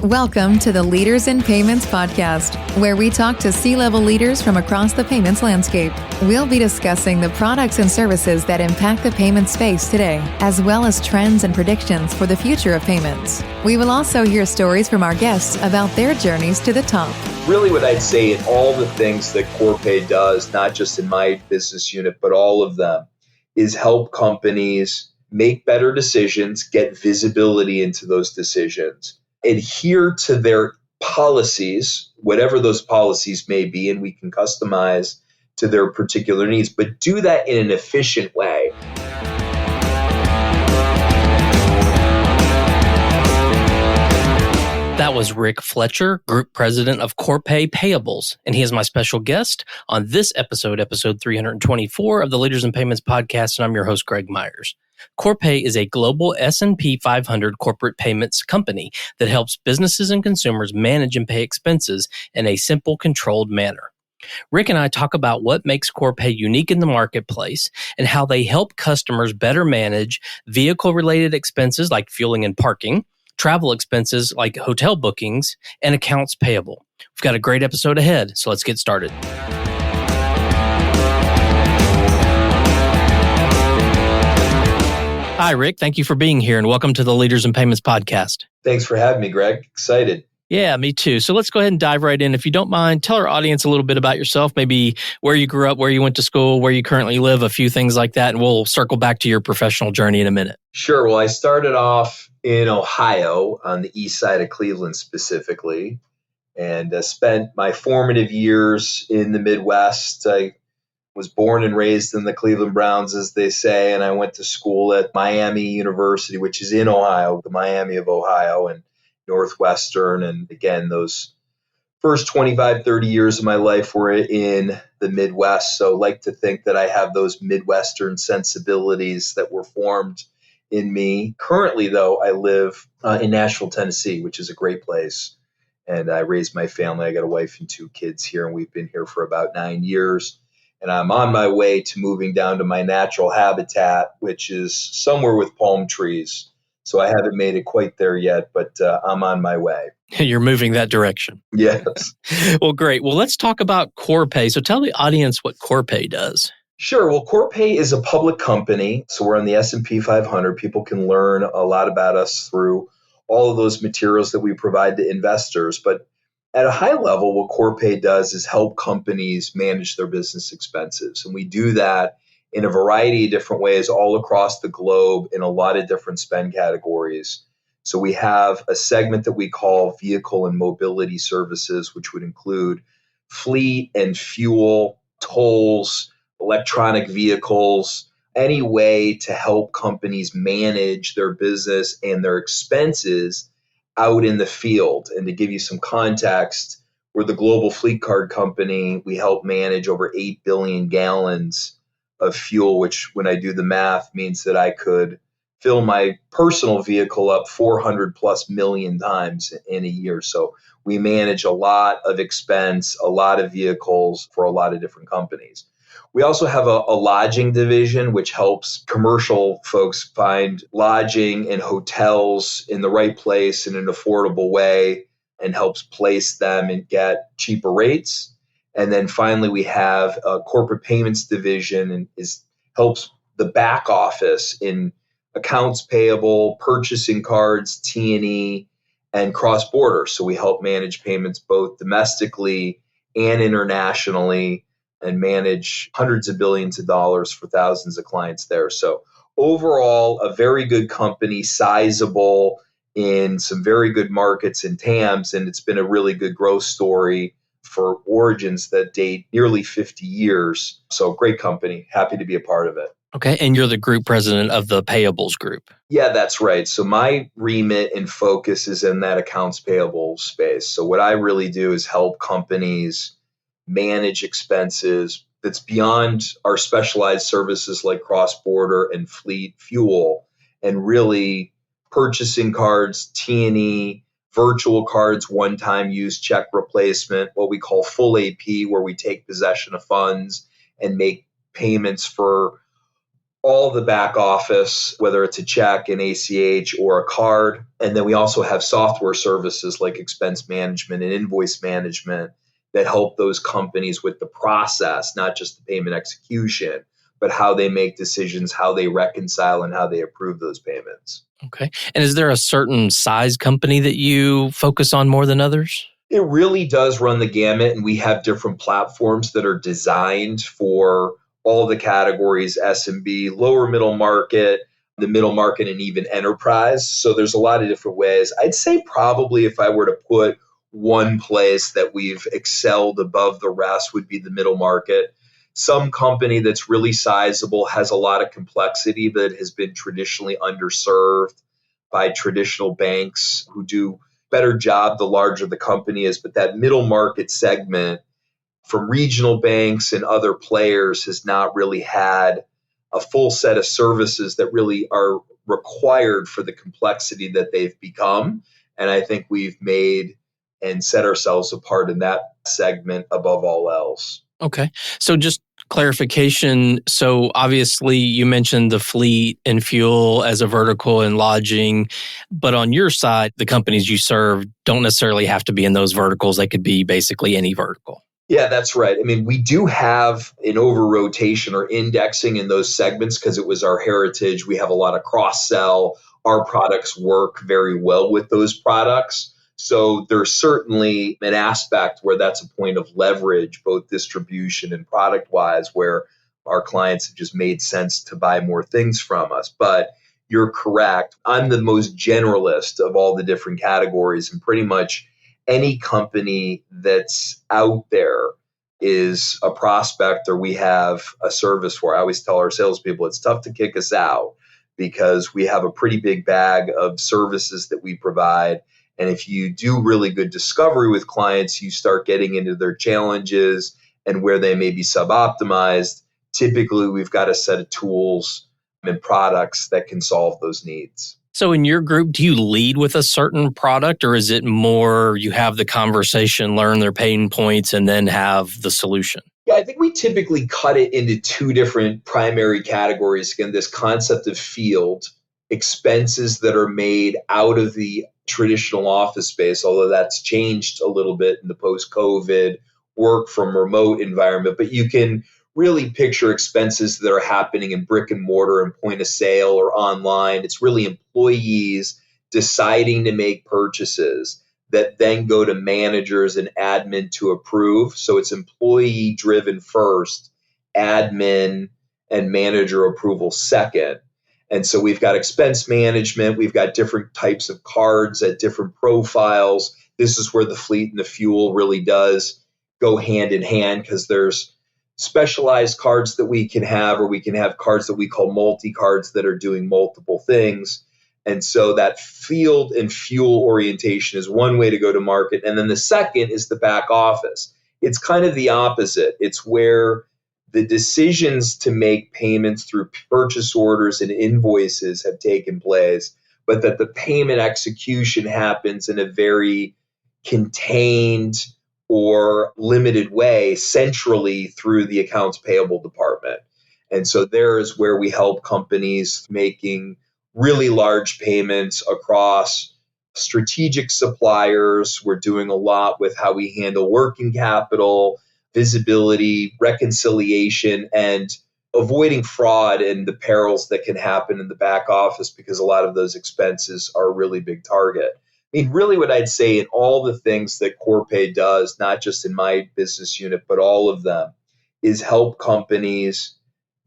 Welcome to the Leaders in Payments podcast, where we talk to C-level leaders from across the payments landscape. We'll be discussing the products and services that impact the payment space today, as well as trends and predictions for the future of payments. We will also hear stories from our guests about their journeys to the top. Really what I'd say in all the things that Corpay does, not just in my business unit, but all of them, is help companies make better decisions, get visibility into those decisions, adhere to their policies, whatever those policies may be, and we can customize to their particular needs, but do that in an efficient way. That was Rick Fletcher, Group President of Corpay Payables, and he is my special guest on this episode 324 of the Leaders in Payments podcast, and I'm your host, Greg Myers. Corpay is a global S&P 500 corporate payments company that helps businesses and consumers manage and pay expenses in a simple, controlled manner. Rick and I talk about what makes Corpay unique in the marketplace and how they help customers better manage vehicle-related expenses like fueling and parking, travel expenses like hotel bookings, and accounts payable. We've got a great episode ahead, so let's get started. Hi, Rick. Thank you for being here, and welcome to the Leaders in Payments podcast. Thanks for having me, Greg. Excited. Yeah, me too. So let's go ahead and dive right in. If you don't mind, tell our audience a little bit about yourself, maybe where you grew up, where you went to school, where you currently live, a few things like that, and we'll circle back to your professional journey in a minute. Sure. Well, I started off in Ohio, on the east side of Cleveland specifically, and spent my formative years in the Midwest. I was born and raised in the Cleveland Browns, as they say, and I went to school at Miami University, which is in Ohio, the Miami of Ohio, and Northwestern. And again, those first 25, 30 years of my life were in the Midwest. So I like to think that I have those Midwestern sensibilities that were formed in me. Currently, though, I live in Nashville, Tennessee, which is a great place. And I raised my family. I got a wife and two kids here, and we've been here for about 9 years. And I'm on my way to moving down to my natural habitat, which is somewhere with palm trees. So I haven't made it quite there yet, but I'm on my way. You're moving that direction. Yes. Well, great. Well, let's talk about Corpay. So tell the audience what Corpay does. Sure. Well, Corpay is a public company. So we're on the S&P 500. People can learn a lot about us through all of those materials that we provide to investors. But at a high level, what Corpay does is help companies manage their business expenses. And we do that in a variety of different ways all across the globe in a lot of different spend categories. So we have a segment that we call Vehicle and Mobility Services, which would include fleet and fuel, tolls, electronic vehicles, any way to help companies manage their business and their expenses out in the field. And to give you some context, we're the global fleet card company. We help manage over 8 billion gallons of fuel, which when I do the math means that I could fill my personal vehicle up 400 plus million times in a year. So we manage a lot of expense, a lot of vehicles for a lot of different companies. We also have a lodging division, which helps commercial folks find lodging and hotels in the right place in an affordable way and helps place them and get cheaper rates. And then finally, we have a corporate payments division and helps the back office in accounts payable, purchasing cards, T&E, and cross-border. So we help manage payments both domestically and internationally and manage hundreds of billions of dollars for thousands of clients there. So overall, a very good company, sizable in some very good markets and TAMs, and it's been a really good growth story for origins that date nearly 50 years. So great company, happy to be a part of it. Okay, and you're the group president of the payables group. Yeah, that's right. So my remit and focus is in that accounts payable space. So what I really do is help companies manage expenses that's beyond our specialized services like cross-border and fleet fuel, and really purchasing cards, T&E, virtual cards, one-time use check replacement, what we call full AP, where we take possession of funds and make payments for all the back office, whether it's a check, an ACH, or a card. And then we also have software services like expense management and invoice management that help those companies with the process, not just the payment execution, but how they make decisions, how they reconcile, and how they approve those payments. Okay. And is there a certain size company that you focus on more than others? It really does run the gamut, and we have different platforms that are designed for all the categories, SMB, lower middle market, the middle market, and even enterprise. So there's a lot of different ways. I'd say probably if I were to put one place that we've excelled above the rest would be the middle market. Some company that's really sizable has a lot of complexity that has been traditionally underserved by traditional banks who do better job the larger the company is. But that middle market segment from regional banks and other players has not really had a full set of services that really are required for the complexity that they've become. And I think we've made and set ourselves apart in that segment above all else. Okay. So just clarification. So obviously you mentioned the fleet and fuel as a vertical and lodging, but on your side, the companies you serve don't necessarily have to be in those verticals. They could be basically any vertical. Yeah, that's right. I mean, we do have an over rotation or indexing in those segments because it was our heritage. We have a lot of cross sell. Our products work very well with those products. So there's certainly an aspect where that's a point of leverage, both distribution and product wise, where our clients have just made sense to buy more things from us. But you're correct. I'm the most generalist of all the different categories, and pretty much any company that's out there is a prospect or we have a service for. I always tell our salespeople it's tough to kick us out because we have a pretty big bag of services that we provide. And if you do really good discovery with clients, you start getting into their challenges and where they may be sub-optimized. Typically, we've got a set of tools and products that can solve those needs. So in your group, do you lead with a certain product, or is it more you have the conversation, learn their pain points, and then have the solution? Yeah, I think we typically cut it into two different primary categories. Again, this concept of field, expenses that are made out of the traditional office space, although that's changed a little bit in the post-COVID work from remote environment. But you can really picture expenses that are happening in brick and mortar and point of sale or online. It's really employees deciding to make purchases that then go to managers and admin to approve. So it's employee driven first, admin and manager approval second. And so we've got expense management. We've got different types of cards at different profiles. This is where the fleet and the fuel really does go hand in hand because there's specialized cards that we can have, or we can have cards that we call multi-cards that are doing multiple things. And so that field and fuel orientation is one way to go to market. And then the second is the back office. It's kind of the opposite. It's where the decisions to make payments through purchase orders and invoices have taken place, but that the payment execution happens in a very contained or limited way centrally through the accounts payable department. And so there is where we help companies making really large payments across strategic suppliers. We're doing a lot with how we handle working capital, visibility, reconciliation, and avoiding fraud and the perils that can happen in the back office because a lot of those expenses are a really big target. I mean, really what I'd say in all the things that Corpay does, not just in my business unit, but all of them, is help companies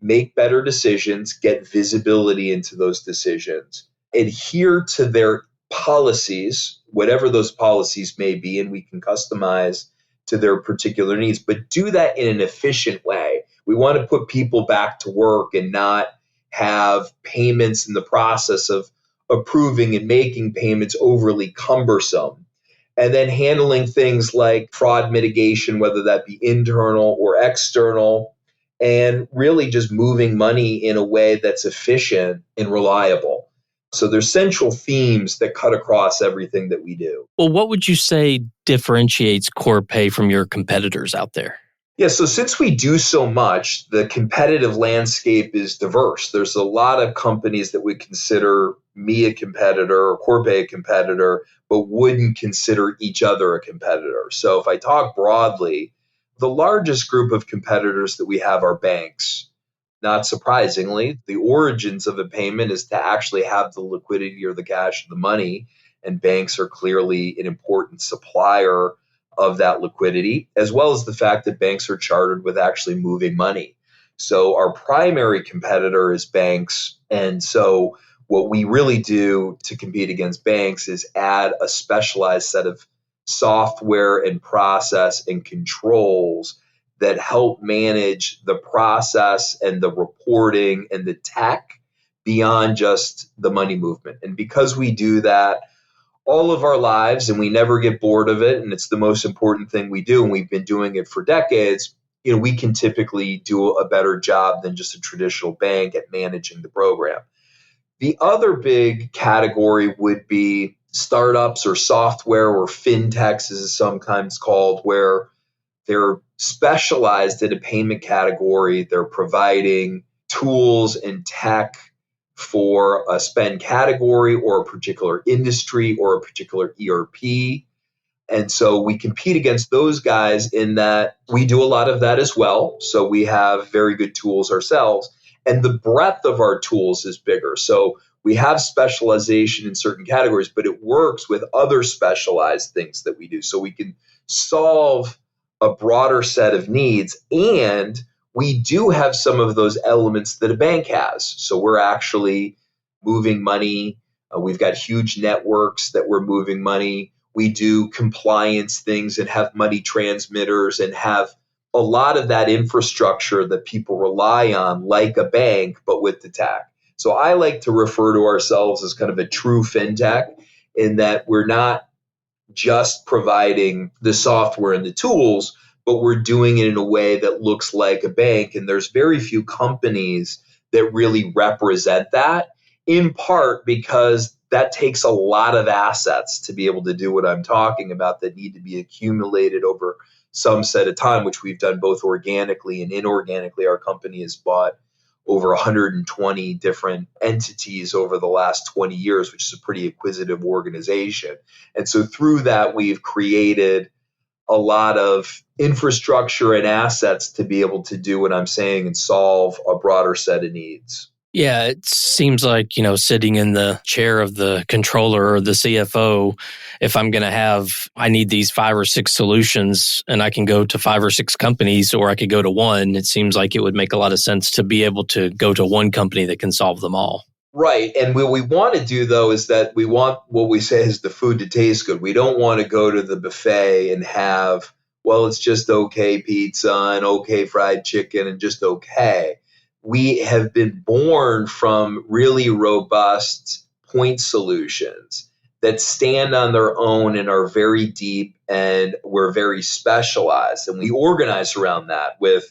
make better decisions, get visibility into those decisions, adhere to their policies, whatever those policies may be, and we can customize to their particular needs, but do that in an efficient way. We want to put people back to work and not have payments in the process of approving and making payments overly cumbersome. And then handling things like fraud mitigation, whether that be internal or external, and really just moving money in a way that's efficient and reliable. So there's central themes that cut across everything that we do. Well, what would you say differentiates Corpay from your competitors out there? Yeah, so since we do so much, the competitive landscape is diverse. There's a lot of companies that would consider me a competitor or Corpay a competitor, but wouldn't consider each other a competitor. So if I talk broadly, the largest group of competitors that we have are banks. Not surprisingly, the origins of a payment is to actually have the liquidity or the cash or the money, and banks are clearly an important supplier of that liquidity, as well as the fact that banks are chartered with actually moving money. So our primary competitor is banks. And so what we really do to compete against banks is add a specialized set of software and process and controls that help manage the process and the reporting and the tech beyond just the money movement. And because we do that all of our lives and we never get bored of it, and it's the most important thing we do, and we've been doing it for decades, we can typically do a better job than just a traditional bank at managing the program. The other big category would be startups or software or fintechs, as it's sometimes called, where they're specialized in a payment category. They're providing tools and tech for a spend category or a particular industry or a particular ERP. And so we compete against those guys in that we do a lot of that as well. So we have very good tools ourselves. And the breadth of our tools is bigger. So we have specialization in certain categories, but it works with other specialized things that we do. So we can solve a broader set of needs, and we do have some of those elements that a bank has. So we're actually moving money. We've got huge networks that we're moving money. We do compliance things and have money transmitters and have a lot of that infrastructure that people rely on like a bank, but with the tech. So I like to refer to ourselves as kind of a true fintech in that we're not just providing the software and the tools, but we're doing it in a way that looks like a bank. And there's very few companies that really represent that, in part because that takes a lot of assets to be able to do what I'm talking about that need to be accumulated over some set of time, which we've done both organically and inorganically. Our company has bought over 120 different entities over the last 20 years, which is a pretty acquisitive organization. And so through that, we've created a lot of infrastructure and assets to be able to do what I'm saying and solve a broader set of needs. Yeah, it seems like, sitting in the chair of the controller or the CFO, if I'm going to I need these 5 or 6 solutions and I can go to 5 or 6 companies or I could go to one, it seems like it would make a lot of sense to be able to go to one company that can solve them all. Right. And what we want to do, though, is that we want what we say is the food to taste good. We don't want to go to the buffet and have, well, it's just okay pizza and okay fried chicken and just okay. We have been born from really robust point solutions that stand on their own and are very deep, and we're very specialized. And we organize around that with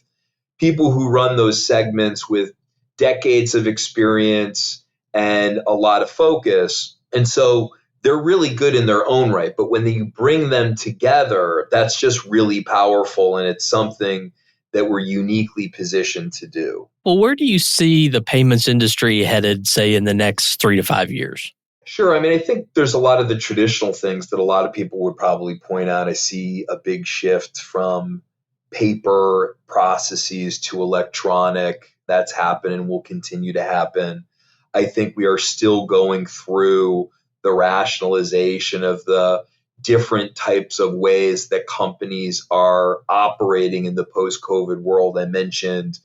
people who run those segments with decades of experience and a lot of focus. And so they're really good in their own right. But when you bring them together, that's just really powerful. And it's something that we're uniquely positioned to do. Well, where do you see the payments industry headed, say, in the next 3 to 5 years? Sure. I mean, I think there's a lot of the traditional things that a lot of people would probably point out. I see a big shift from paper processes to electronic. That's happened and will continue to happen. I think we are still going through the rationalization of the different types of ways that companies are operating in the post-COVID world. I mentioned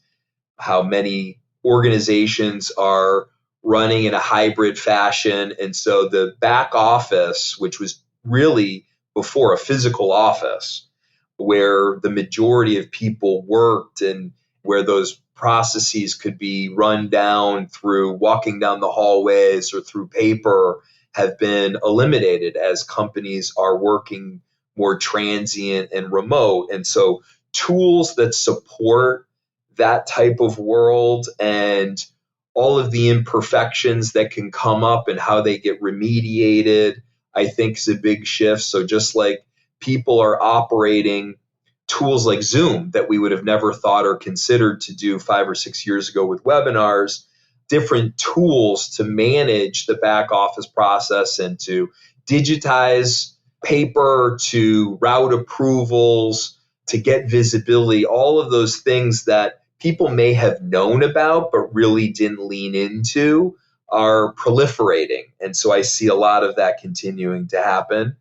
how many organizations are running in a hybrid fashion. And so the back office, which was really before a physical office, where the majority of people worked and where those processes could be run down through walking down the hallways or through paper, have been eliminated as companies are working more transient and remote. And so tools that support that type of world and all of the imperfections that can come up and how they get remediated, I think is a big shift. So just like people are operating tools like Zoom that we would have never thought or considered to do 5 or 6 years ago with webinars, different tools to manage the back office process and to digitize paper, to route approvals, to get visibility, all of those things that people may have known about but really didn't lean into are proliferating. And so I see a lot of that continuing to happen.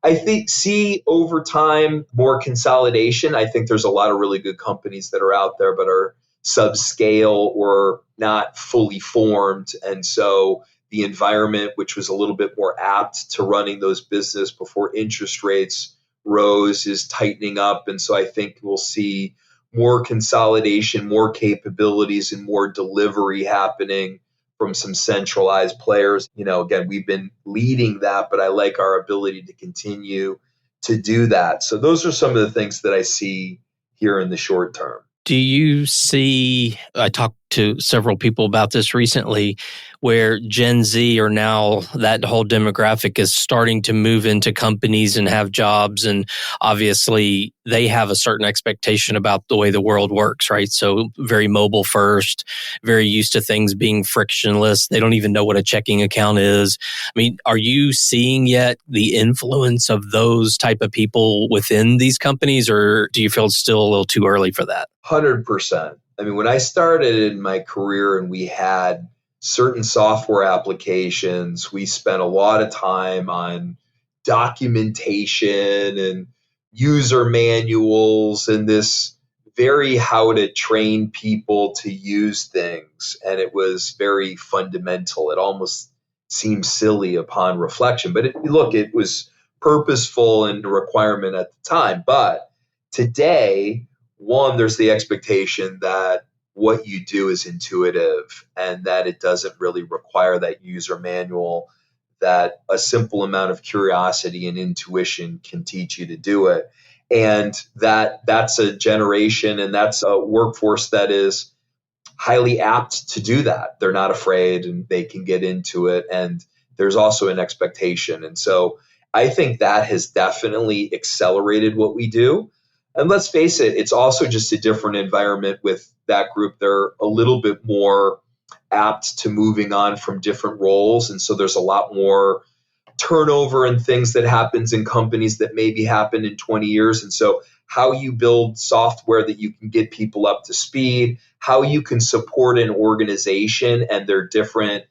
I see over time more consolidation. I think there's a lot of really good companies that are out there but are subscale or not fully formed. And so the environment, which was a little bit more apt to running those business before interest rates rose, is tightening up. And so I think we'll see more consolidation, more capabilities, and more delivery happening from some centralized players. Again, we've been leading that, but I like our ability to continue to do that. So those are some of the things that I see here in the short term. Do you see, I talked to several people about this recently, where Gen Z or now that whole demographic is starting to move into companies and have jobs. And obviously they have a certain expectation about the way the world works, right? So very mobile first, very used to things being frictionless. They don't even know what a checking account is. I mean, are you seeing yet the influence of those type of people within these companies, or do you feel it's still a little too early for that? 100%. I mean, when I started in my career and we had certain software applications, we spent a lot of time on documentation and user manuals and this very how to train people to use things. And it was very fundamental. It almost seemed silly upon reflection, but it was purposeful and a requirement at the time. But today, one, there's the expectation that what you do is intuitive and that it doesn't really require that user manual, that a simple amount of curiosity and intuition can teach you to do it. And that's a generation and that's a workforce that is highly apt to do that. They're not afraid and they can get into it. And there's also an expectation. And so I think that has definitely accelerated what we do. And let's face it, it's also just a different environment with that group. They're a little bit more apt to moving on from different roles. And so there's a lot more turnover and things that happens in companies that maybe happened in 20 years. And so how you build software that you can get people up to speed, how you can support an organization and their different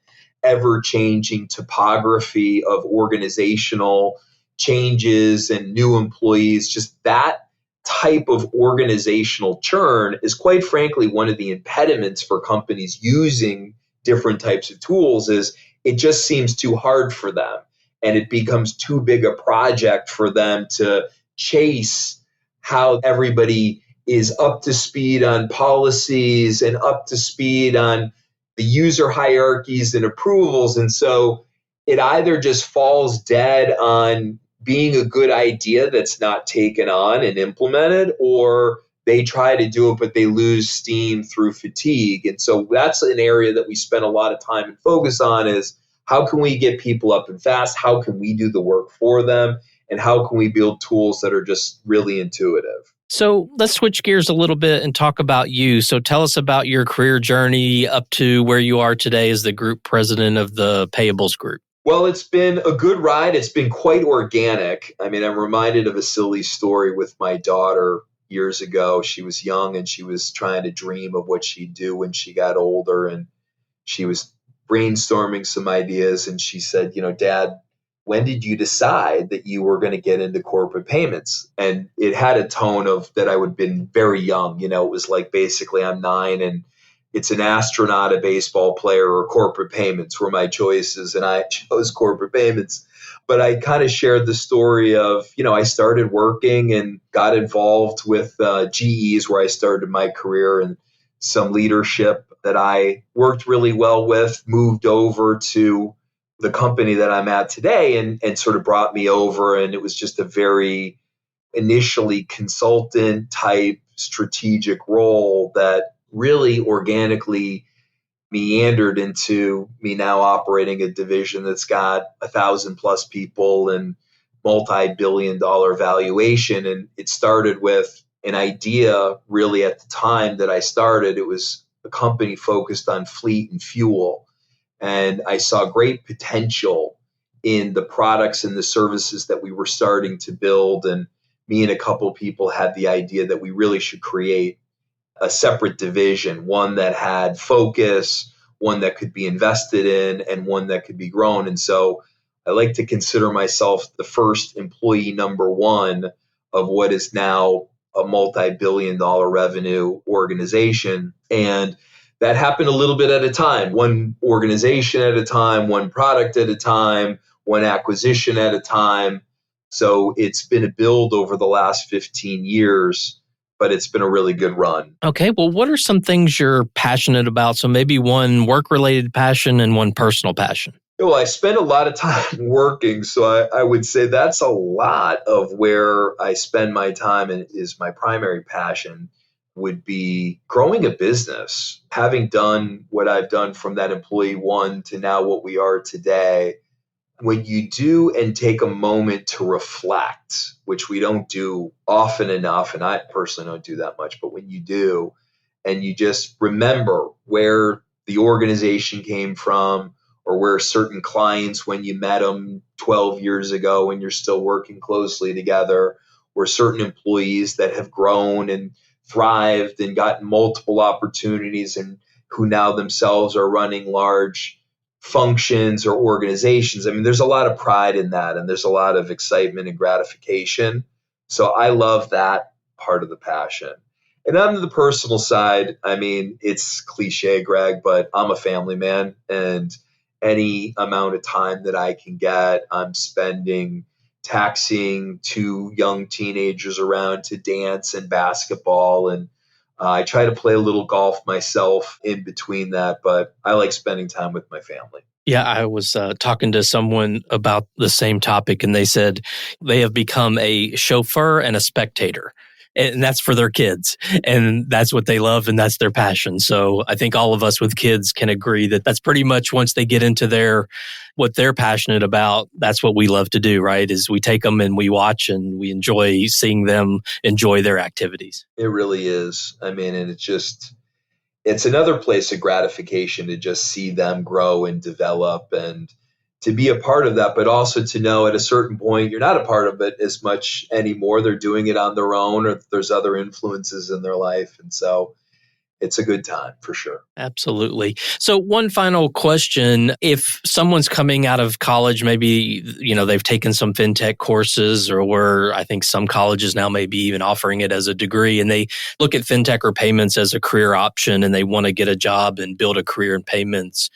ever-changing topography of organizational changes and new employees, just that type of organizational churn is quite frankly one of the impediments for companies using different types of tools. Is it just seems too hard for them and it becomes too big a project for them to chase how everybody is up to speed on policies and up to speed on the user hierarchies and approvals. And so it either just falls dead on being a good idea that's not taken on and implemented, or they try to do it, but they lose steam through fatigue. And so that's an area that we spend a lot of time and focus on is how can we get people up and fast? How can we do the work for them? And how can we build tools that are just really intuitive? So let's switch gears a little bit and talk about you. So tell us about your career journey up to where you are today as the group president of the Payables Group. Well, it's been a good ride. It's been quite organic. I mean, I'm reminded of a silly story with my daughter years ago. She was young and she was trying to dream of what she'd do when she got older. And she was brainstorming some ideas. And she said, Dad, when did you decide that you were going to get into corporate payments? And it had a tone of that I would have been very young. It was like basically I'm 9 and it's an astronaut, a baseball player, or corporate payments were my choices. And I chose corporate payments. But I kind of shared the story of, I started working and got involved with GEs where I started my career, and some leadership that I worked really well with moved over to the company that I'm at today and sort of brought me over. And it was just a very initially consultant type strategic role that really organically meandered into me now operating a division that's got 1,000+ people and multi-billion-dollar valuation. And it started with an idea really at the time that I started. It was a company focused on fleet and fuel. And I saw great potential in the products and the services that we were starting to build. And me and a couple of people had the idea that we really should create a separate division, one that had focus, one that could be invested in, and one that could be grown. And so I like to consider myself the first employee number one of what is now a multi-billion-dollar revenue organization. And that happened a little bit at a time, one organization at a time, one product at a time, one acquisition at a time. So it's been a build over the last 15 years, but it's been a really good run. Okay, well, what are some things you're passionate about? So maybe one work-related passion and one personal passion. Well, I spend a lot of time working, so I would say that's a lot of where I spend my time, and is my primary passion would be growing a business. Having done what I've done from that employee one to now what we are today, when you do and take a moment to reflect, which we don't do often enough, and I personally don't do that much, but when you do, and you just remember where the organization came from, or where certain clients, when you met them 12 years ago and you're still working closely together, or certain employees that have grown and thrived and gotten multiple opportunities and who now themselves are running large functions or organizations. I mean, there's a lot of pride in that, and there's a lot of excitement and gratification. So I love that part of the passion. And on the personal side, I mean, it's cliche, Greg, but I'm a family man, and any amount of time that I can get, I'm spending taxiing two young teenagers around to dance and basketball. And I try to play a little golf myself in between that, but I like spending time with my family. Yeah, I was talking to someone about the same topic, and they said they have become a chauffeur and a spectator. And that's for their kids. And that's what they love, and that's their passion. So I think all of us with kids can agree that that's pretty much once they get into what they're passionate about, that's what we love to do, right? Is we take them and we watch and we enjoy seeing them enjoy their activities. It really is. I mean, and it's another place of gratification to just see them grow and develop and to be a part of that, but also to know at a certain point you're not a part of it as much anymore. They're doing it on their own, or there's other influences in their life. And so it's a good time for sure. Absolutely. So one final question. If someone's coming out of college, maybe, they've taken some fintech courses, or where I think some colleges now may be even offering it as a degree, and they look at fintech or payments as a career option, and they want to get a job and build a career in payments.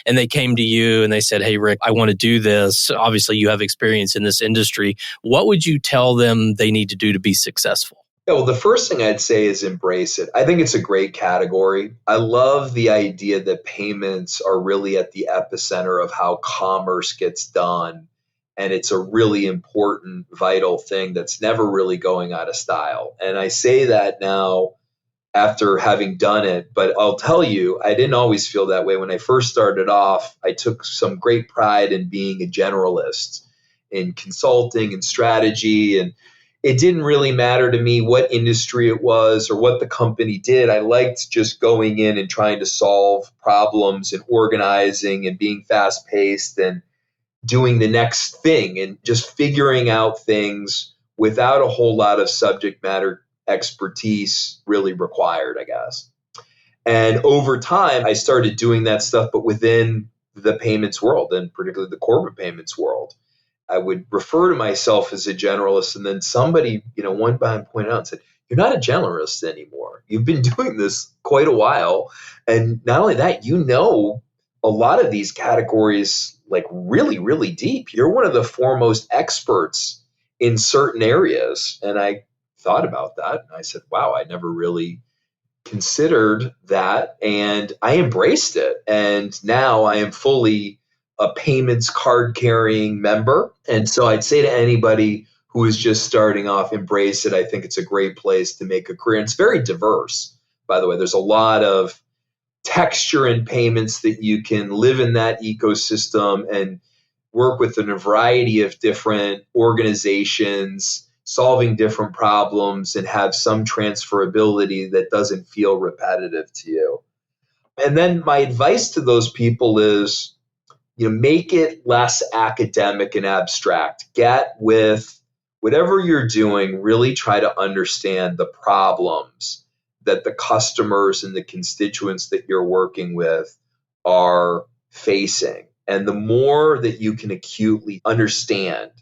And they came to you and they said, "Hey, Rick, I want to do this." Obviously, you have experience in this industry. What would you tell them they need to do to be successful? Yeah, well, the first thing I'd say is embrace it. I think it's a great category. I love the idea that payments are really at the epicenter of how commerce gets done. And it's a really important, vital thing that's never really going out of style. And I say that now after having done it, but I'll tell you, I didn't always feel that way. When I first started off, I took some great pride in being a generalist in consulting and strategy, and it didn't really matter to me what industry it was or what the company did. I liked just going in and trying to solve problems and organizing and being fast paced and doing the next thing and just figuring out things without a whole lot of subject matter expertise really required, I guess. And over time, I started doing that stuff, but within the payments world, and particularly the corporate payments world. I would refer to myself as a generalist, and then somebody, one time pointed out and said, "You're not a generalist anymore. You've been doing this quite a while. And not only that, a lot of these categories like really, really deep. You're one of the foremost experts in certain areas." And I thought about that, and I said, wow, I never really considered that. And I embraced it. And now I am fully a payments card carrying member. And so I'd say to anybody who is just starting off, embrace it. I think it's a great place to make a career. And it's very diverse, by the way. There's a lot of texture in payments that you can live in that ecosystem and work with in a variety of different organizations solving different problems and have some transferability that doesn't feel repetitive to you. And then my advice to those people is, make it less academic and abstract. Get with whatever you're doing, really try to understand the problems that the customers and the constituents that you're working with are facing. And the more that you can acutely understand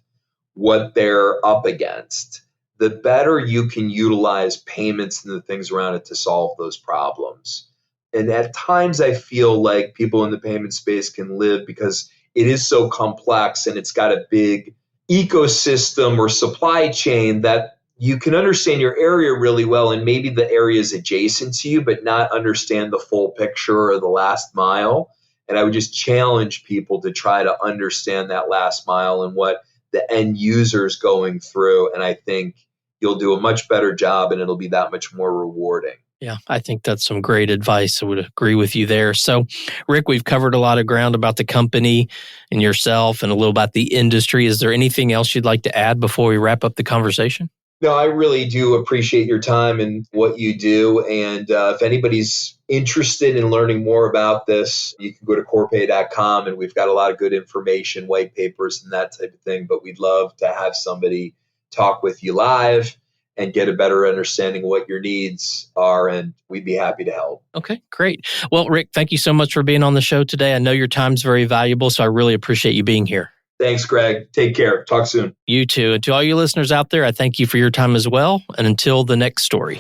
what they're up against, the better you can utilize payments and the things around it to solve those problems. And at times I feel like people in the payment space can live because it is so complex and it's got a big ecosystem or supply chain that you can understand your area really well and maybe the area is adjacent to you, but not understand the full picture or the last mile. And I would just challenge people to try to understand that last mile and what the end user is going through. And I think you'll do a much better job and it'll be that much more rewarding. Yeah, I think that's some great advice. I would agree with you there. So, Rick, we've covered a lot of ground about the company and yourself and a little about the industry. Is there anything else you'd like to add before we wrap up the conversation? No, I really do appreciate your time and what you do. And if anybody's interested in learning more about this, you can go to Corpay.com and we've got a lot of good information, white papers and that type of thing. But we'd love to have somebody talk with you live and get a better understanding of what your needs are, and we'd be happy to help. Okay, great. Well, Rick, thank you so much for being on the show today. I know your time's very valuable, so I really appreciate you being here. Thanks, Greg. Take care. Talk soon. You too. And to all you listeners out there, I thank you for your time as well. And until the next story.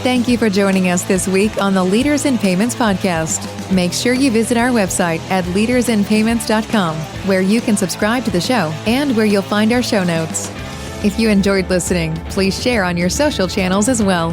Thank you for joining us this week on the Leaders in Payments podcast. Make sure you visit our website at leadersinpayments.com, where you can subscribe to the show and where you'll find our show notes. If you enjoyed listening, please share on your social channels as well.